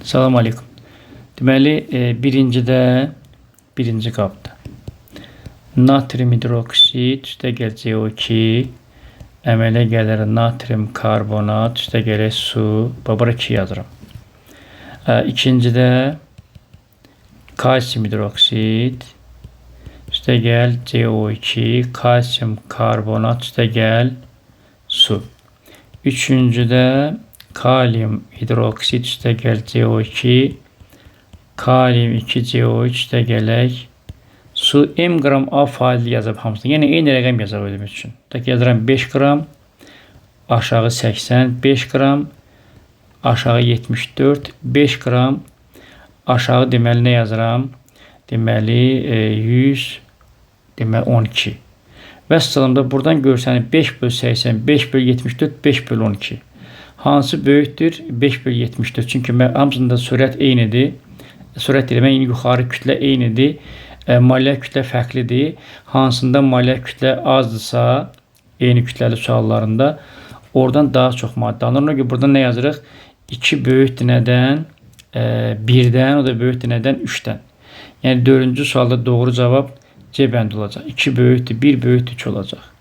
Salam aleykum. Deməli, birinci qabda natrium hidroksid üstəgəl CO2 əmələ gəlir natrium karbonat üstəgəl su. Bura 2 yazıram. İkincidə kalsium hidroksid üstəgəl CO2 kalsium karbonat üstəgəl su. Üçüncüdə kalium hidroksid üstəgəl CO2 kalium 2CO3 üstəgələk su. M qram A faili yazıb hamısını. Yəni eyni rəqəm yazaq özümüz üçün. Tak yazıram 5 qram, aşağı 80, 5 qram, aşağı 74, 5 qram, aşağı deməli nə yazıram? Deməli 100, deməli 12. Və sıramda buradan görsəniz 5 bölü 80, 5 bölü 74, 5 bölü 12. Hansı böyükdür? 5 bölü 74. Çünki hamısında sürət eynidir. Sürət deyilmə, yuxarı kütlə eynidir. Molekülər kütlə fərqlidir. Hansında molekülər kütlə azdırsa, eyni kütləli suallarında oradan daha çox maddə alınır. Ona görə burada nə yazırıq? 2 böyükdür nədən? 1-dən, o da böyükdür nədən? 3-dən. Yəni 4-cü sualda doğru cavab C bəndi olacaq. 2 böyükdür, 1 böyükdür 2 olacaq.